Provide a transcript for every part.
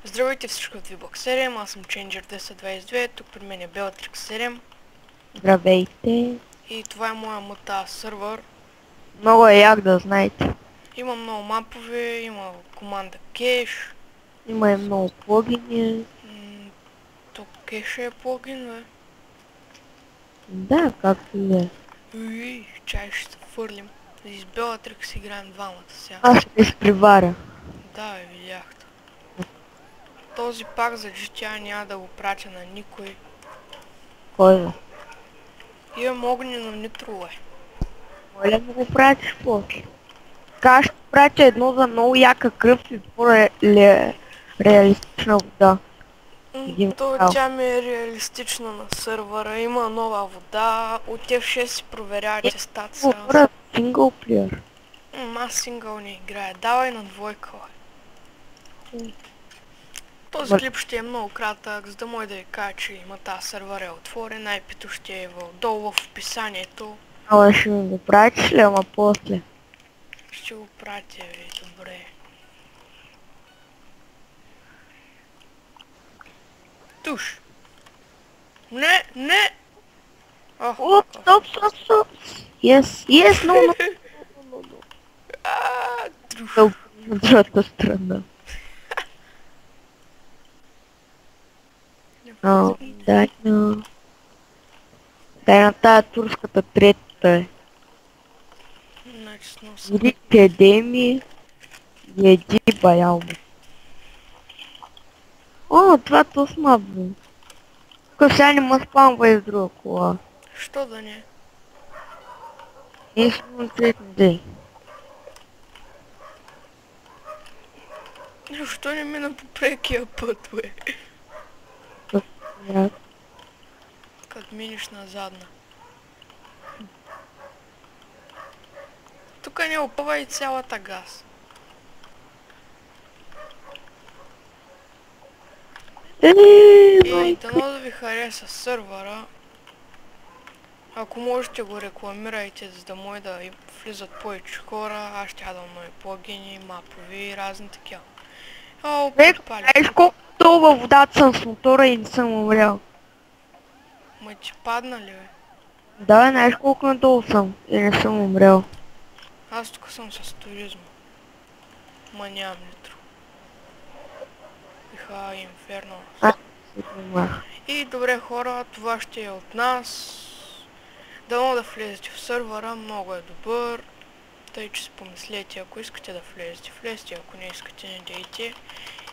Здравейте всички от VBlock 7, аз съм Changer 1022, тук при мен е Bellatrix 7. Здравейте. И това е моя мута сервер. Много е як да знаете. Има много мапове, има команда кеш. Има и много плагини. То кеш е плагин, бе. Да, както и е. Уи, чай ще се фърлим. И с Bellatrix играем двамата сега. Аз ще изпреваря. Да, бе, видях. Този пак за GTA няма да го пратя на никой. Кой да? Имам огнено нитро, бе. Моля да го пратиш после. Така ще пратя едно за много яка кръв и по-реалистична вода. Тя ми е реалистична на сървъра, има нова вода, от F6 си проверявате статса. Говоря синглплеер. Аз сингъл не играя, давай на двойка, бе. Този клип ще е много кратък, за да може да ви кажа, че има тази сървър е отворен, IP-то ще е долу в описанието. Ала ще ми го пратиш ли, ама после? Ще го пратя ви, добре. Туш! Не, не! О, стоп. Yes, no. Стоп, на другата страна. Дай на тая турската третата е. Иди къде ми еди баял му. О, това тосма, бе. Тук сега не ма спамва из друга кола. Що да не? Нещо на третен ден. Защо не мина по прекия път, бе? Като минеш на задна. Тук не опъва и цялата газ. И дано да ви хареса сървъра. Ако можете го рекламирайте, за да може да влизат повече хора. Аз ще да много плагини, мапови и разни такива. Знаеш колко толкова водата съм с мотора и не съм умрял. Ма ти падна ли, бе? Да, знаеш колко надолу съм и не съм умрял. Аз тук съм с туризма. Ма нямам нитро. Инферно. И добре хора, това ще е от нас. Дано да влезете в сървъра, много е добър. Тъй, че си помислете, ако искате да влезете, влезте, ако не искате, не дейте.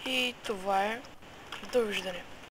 И това е. Довиждане.